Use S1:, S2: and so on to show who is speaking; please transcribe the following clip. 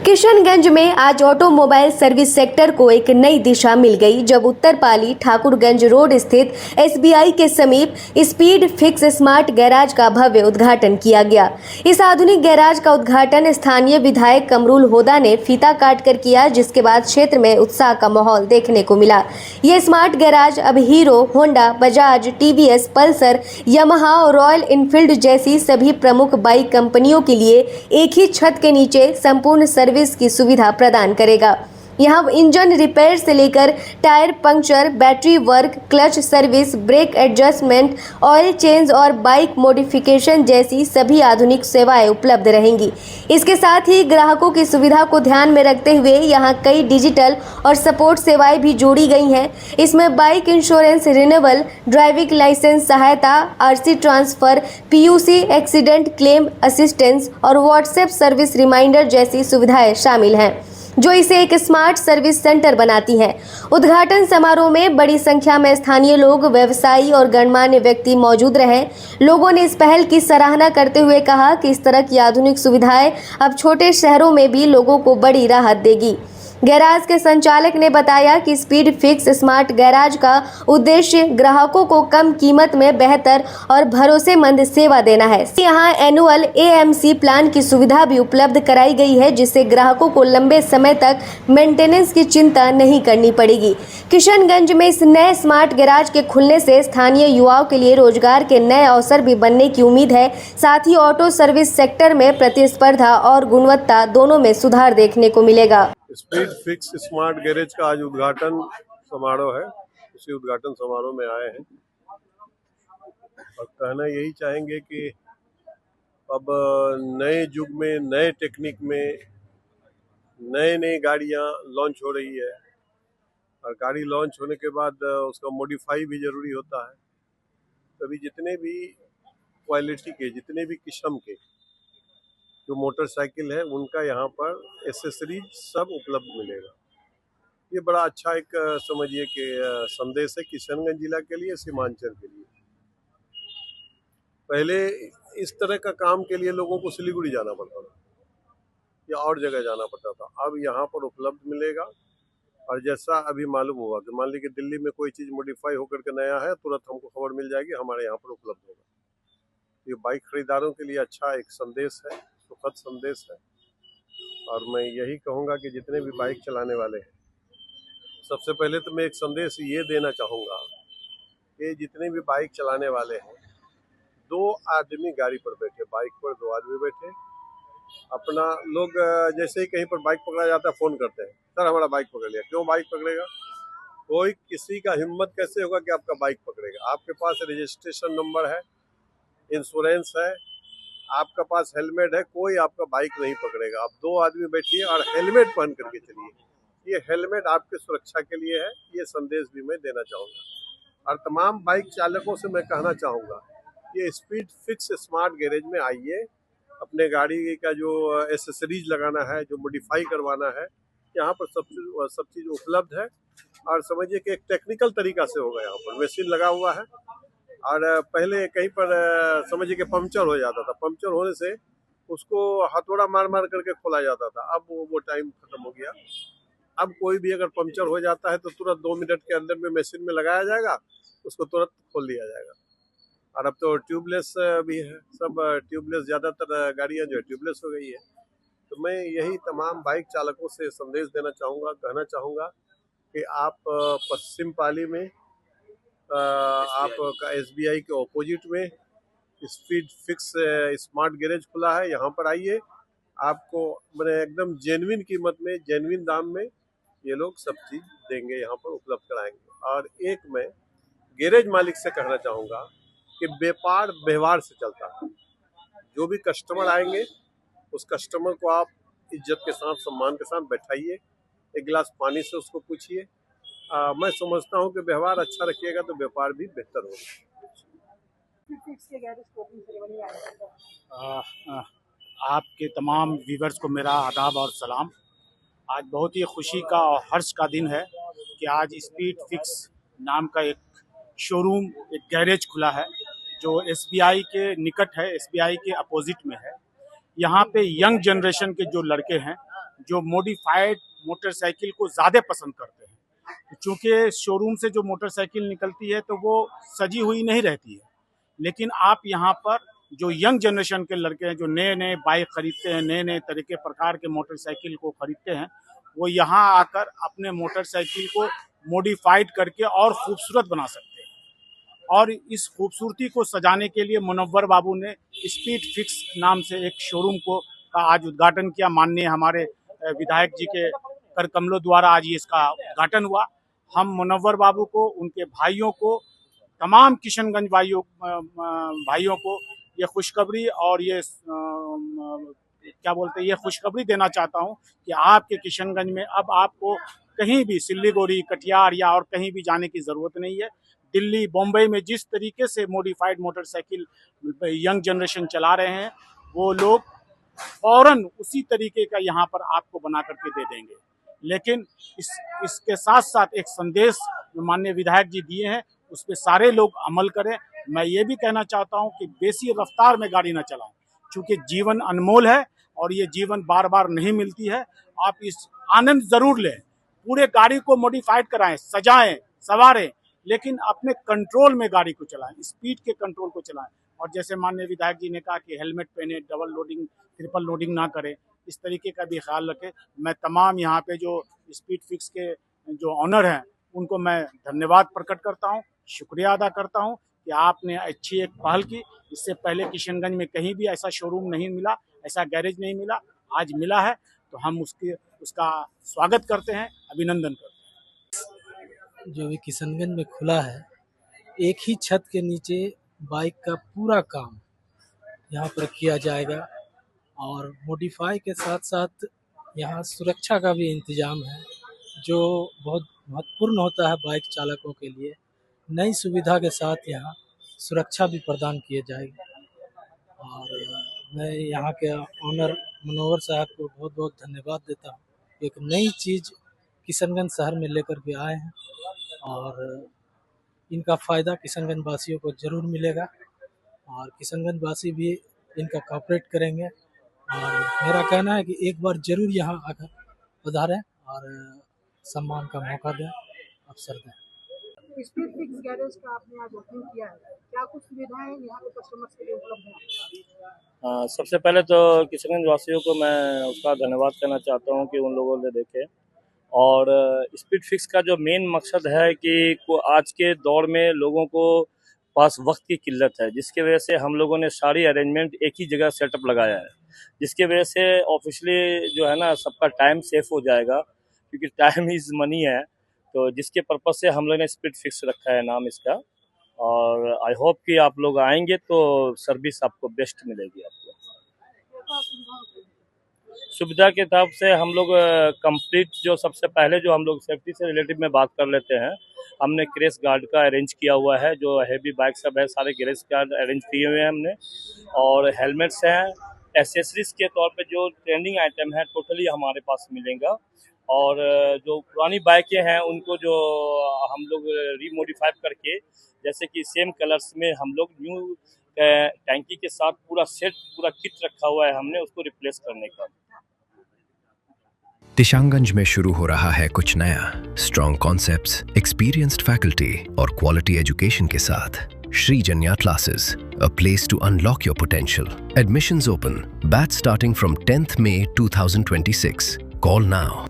S1: किशनगंज में आज automobile service sector को एक नई दिशा मिल गई जब उत्तरपाली ठाकुरगंज रोड स्थित एसबीआई के समीप स्पीड फिक्स स्मार्ट गैराज का भव्य उद्घाटन किया गया। इस आधुनिक गैराज का उद्घाटन स्थानीय विधायक कमरुल होदा ने फीता काटकर किया, जिसके बाद क्षेत्र में उत्साह का माहौल देखने को मिला। ये स्मार्ट गैराज अब hero, Honda, Bajaj, TVS, Pulsar, Yamaha और रॉयल एनफील्ड जैसी सभी प्रमुख बाइक कंपनियों के लिए एक ही छत के नीचे संपूर्ण सर्विस की सुविधा प्रदान करेगा। यहाँ इंजन रिपेयर से लेकर tyre puncture, battery work, clutch service, brake adjustment, oil change और बाइक मॉडिफिकेशन जैसी सभी आधुनिक सेवाएं उपलब्ध रहेंगी। इसके साथ ही ग्राहकों की सुविधा को ध्यान में रखते हुए यहाँ कई डिजिटल और सपोर्ट सेवाएं भी जोड़ी गई हैं। इसमें bike insurance renewal, driving licence सहायता, RC transfer, PUC, accident claim assistance और व्हाट्सएप सर्विस रिमाइंडर जैसी सुविधाएं शामिल हैं, जो इसे एक स्मार्ट सर्विस सेंटर बनाती है। उद्घाटन समारोह में बड़ी संख्या में स्थानीय लोग, व्यवसायी और गणमान्य व्यक्ति मौजूद रहे। लोगों ने इस पहल की सराहना करते हुए कहा कि इस तरह की आधुनिक सुविधाएं अब छोटे शहरों में भी लोगों को बड़ी राहत देगी। गैराज के संचालक ने बताया कि स्पीड फिक्स स्मार्ट गैराज का उद्देश्य ग्राहकों को कम कीमत में बेहतर और भरोसेमंद सेवा देना है। यहाँ एनुअल एएमसी प्लान की सुविधा भी उपलब्ध कराई गई है, जिससे ग्राहकों को लंबे समय तक मेंटेनेंस की चिंता नहीं करनी पड़ेगी। किशनगंज में इस नए स्मार्ट गैराज के खुलने से स्थानीय युवाओं के लिए रोजगार के नए अवसर भी बनने की उम्मीद है। साथ ही ऑटो सर्विस सेक्टर में प्रतिस्पर्धा और गुणवत्ता दोनों में सुधार देखने को मिलेगा।
S2: स्पीड फिक्स स्मार्ट गैरेज का आज उद्घाटन समारोह है। उसी उद्घाटन समारोह में आए हैं और कहना यही चाहेंगे कि अब नए युग में, नए टेक्निक में नई गाड़ियां लॉन्च हो रही है और गाड़ी लॉन्च होने के बाद उसका मॉडिफाई भी जरूरी होता है। तभी जितने भी क्वालिटी के, जितने भी किस्म के जो मोटरसाइकिल है, उनका यहाँ पर एसेसरीज सब उपलब्ध मिलेगा। ये बड़ा अच्छा एक समझिए कि संदेश है किशनगंज जिला के लिए, सीमांचल के लिए। पहले इस तरह का काम के लिए लोगों को सिलीगुड़ी जाना पड़ता था या और जगह जाना पड़ता था। अब यहाँ पर उपलब्ध मिलेगा और जैसा अभी मालूम हुआ कि मान लीजिए दिल्ली में कोई चीज़ मॉडिफाई होकर के नया है, तुरंत हमको खबर मिल जाएगी, हमारे यहाँ पर उपलब्ध होगा। ये बाइक खरीदारों के लिए अच्छा एक संदेश है, सुखद संदेश है। और मैं यही कहूँगा कि जितने भी बाइक चलाने वाले हैं, सबसे पहले तो मैं एक संदेश ये देना चाहूँगा कि जितने भी बाइक चलाने वाले हैं, 2 आदमी गाड़ी पर बैठे, बाइक पर 2 आदमी बैठे। अपना लोग जैसे ही कहीं पर बाइक पकड़ा जाता है, फ़ोन करते हैं, सर हमारा बाइक पकड़ लिया। क्यों बाइक पकड़ेगा? कोई किसी का हिम्मत कैसे होगा कि आपका बाइक पकड़ेगा? आपके पास रजिस्ट्रेशन नंबर है, इंश्योरेंस है, आपका पास हेलमेट है, कोई आपका बाइक नहीं पकड़ेगा। आप 2 आदमी बैठिए और हेलमेट पहन करके चलिए। ये हेलमेट आपकी सुरक्षा के लिए है। ये संदेश भी मैं देना चाहूँगा और तमाम बाइक चालकों से मैं कहना चाहूँगा, ये स्पीड फिक्स स्मार्ट गैरेज में आइए। अपने गाड़ी का जो एसेसरीज लगाना है, जो मॉडिफाई करवाना है, यहाँ पर सब चीज़ उपलब्ध है। और समझिए कि एक टेक्निकल तरीका से होगा। यहाँ पर मशीन लगा हुआ है और पहले कहीं पर समझिए कि पंक्चर हो जाता था, पंक्चर होने से उसको हथौड़ा मार मार करके खोला जाता था। अब वो टाइम खत्म हो गया। अब कोई भी अगर पंक्चर हो जाता है तो तुरंत 2 मिनट के अंदर में मशीन में लगाया जाएगा, उसको तुरंत खोल दिया जाएगा। और अब तो ट्यूबलेस भी है, सब ट्यूबलेस, ज़्यादातर गाड़ियाँ जो है ट्यूबलेस हो गई है। तो मैं यही तमाम बाइक चालकों से संदेश देना चाहूँगा, कहना चाहूँगा कि आप पश्चिम पाली में आपका एसबीआई के ऑपोजिट में स्पीड फिक्स स्मार्ट गैरेज खुला है। यहाँ पर आइए, आपको मैंने एकदम जेन्युइन कीमत में, जेन्युइन दाम में ये लोग सब चीज़ देंगे, यहाँ पर उपलब्ध कराएंगे। और एक मैं गैरेज मालिक से कहना चाहूँगा कि व्यापार व्यवहार से चलता है। जो भी कस्टमर आएंगे, उस कस्टमर को आप इज्जत के साथ, सम्मान के साथ बैठाइए, एक गिलास पानी से उसको पूछिए। मैं समझता हूँ कि व्यवहार अच्छा रखिएगा तो व्यापार भी बेहतर होगा।
S3: आपके तमाम व्यूवर्स को मेरा आदाब और सलाम। आज बहुत ही खुशी का और हर्ष का दिन है कि आज स्पीड फिक्स नाम का एक शोरूम, एक गैरेज खुला है, जो एसबीआई के निकट है, एसबीआई के अपोजिट में है। यहाँ पे यंग जनरेशन के जो लड़के हैं, जो मॉडिफाइड मोटरसाइकिल को ज़्यादा पसंद करते हैं। क्योंकि शोरूम से जो मोटरसाइकिल निकलती है तो वो सजी हुई नहीं रहती है, लेकिन आप यहाँ पर जो यंग जनरेशन के लड़के हैं जो नए नए बाइक खरीदते हैं, नए नए तरीके प्रकार के मोटरसाइकिल को खरीदते हैं, वो यहाँ आकर अपने मोटरसाइकिल को मॉडिफाइड करके और खूबसूरत बना सकते हैं। और इस खूबसूरती को सजाने के लिए मुनव्वर बाबू ने स्पीड फिक्स नाम से एक शोरूम का आज उद्घाटन किया। माननीय हमारे विधायक जी के कर कमलों द्वारा आज ये इसका उद्घाटन हुआ। हम मुनव्वर बाबू को, उनके भाइयों को, तमाम किशनगंज भाइयों को ये खुशखबरी और ये ये खुशखबरी देना चाहता हूँ कि आपके किशनगंज में अब आपको कहीं भी सिल्लीगुड़ी, कटिहार या और कहीं भी जाने की ज़रूरत नहीं है। दिल्ली, बम्बई में जिस तरीके से मॉडिफाइड मोटरसाइकिल यंग जनरेशन चला रहे हैं, वो लोग फौरन उसी तरीके का यहाँ पर आपको बना करके दे देंगे। लेकिन इसके साथ साथ एक संदेश माननीय विधायक जी दिए हैं, उस पर सारे लोग अमल करें। मैं ये भी कहना चाहता हूँ कि बेसी रफ्तार में गाड़ी न चलाएं, क्योंकि जीवन अनमोल है और ये जीवन बार बार नहीं मिलती है। आप इस आनंद ज़रूर लें, पूरे गाड़ी को मॉडिफाइड कराएं, सजाएं, सवारें, लेकिन अपने कंट्रोल में गाड़ी को चलाएं, स्पीड के कंट्रोल को चलाएं। और जैसे माननीय विधायक जी ने कहा कि हेलमेट पहने, डबल लोडिंग, ट्रिपल लोडिंग ना करें, इस तरीके का भी ख्याल रखें। मैं तमाम यहाँ पे जो स्पीड फिक्स के जो ऑनर हैं उनको मैं धन्यवाद प्रकट करता हूँ, शुक्रिया अदा करता हूँ कि आपने अच्छी एक पहल की। इससे पहले किशनगंज में कहीं भी ऐसा शोरूम नहीं मिला, ऐसा गैरेज नहीं मिला, आज मिला है, तो हम उसका स्वागत करते हैं, अभिनंदन करते हैं।
S4: जो भी किशनगंज में खुला है, एक ही छत के नीचे बाइक का पूरा काम यहाँ पर किया जाएगा और मॉडिफाई के साथ साथ यहाँ सुरक्षा का भी इंतजाम है, जो बहुत महत्वपूर्ण होता है बाइक चालकों के लिए। नई सुविधा के साथ यहाँ सुरक्षा भी प्रदान किए जाएगी और मैं यहाँ के ऑनर मुनव्वर साहब को बहुत बहुत धन्यवाद देता हूँ। एक नई चीज़ किशनगंज शहर में लेकर के आए हैं और इनका फ़ायदा किशनगंज वासियों को ज़रूर मिलेगा और किशनगंज वासी भी इनका कॉपरेट करेंगे। और मेरा कहना है कि एक बार ज़रूर यहाँ आकर पधारें और सम्मान का मौका दें, अवसर दें।
S5: स्पीड फिक्स गैरेज का आपने आज ओपनिंग किया है, क्या कुछ सुविधाएं यहाँ के कस्टमर्स के लिए उपलब्ध हैं?
S6: सबसे पहले तो किशनगंज वासियों को मैं उसका धन्यवाद करना चाहता हूँ कि उन लोगों ने देखे। और स्पीड फिक्स का जो मेन मकसद है कि आज के दौर में लोगों को पास वक्त की किल्लत है, जिसकी वजह से हम लोगों ने सारी अरेंजमेंट एक ही जगह सेटअप लगाया है, जिसकी वजह से ऑफिशियली जो है ना सबका टाइम सेफ हो जाएगा, क्योंकि टाइम इज़ मनी है। तो जिसके पर्पज़ से हम लोगों ने स्पीड फिक्स रखा है नाम इसका। और आई होप कि आप लोग आएंगे तो सर्विस आपको बेस्ट मिलेगी। आपको सुविधा के हिसाब से हम लोग कंप्लीट जो सबसे पहले जो हम लोग सेफ्टी से रिलेटिव में बात कर लेते हैं, हमने क्रैश गार्ड का अरेंज किया हुआ है। जो हैवी बाइक सब है सारे क्रैश गार्ड अरेंज किए हुए हैं हमने, और हेलमेट्स हैं। एसेसरीज के तौर पे जो ट्रेंडिंग आइटम है टोटली हमारे पास मिलेगा। और जो पुरानी बाइकें हैं उनको जो हम लोग रीमोडिफाई करके, जैसे कि सेम कलर्स में हम लोग न्यू टैंकी के साथ पूरा सेट, पूरा किट रखा हुआ है हमने उसको रिप्लेस करने का।
S7: दिशांगंज में शुरू हो रहा है कुछ नया। स्ट्रॉन्ग कॉन्सेप्ट्स, एक्सपीरियंस्ड फैकल्टी और क्वालिटी एजुकेशन के साथ Srijanya Classes, a place to unlock your potential. Admissions open. Batch starting from 10th May 2026. Call now.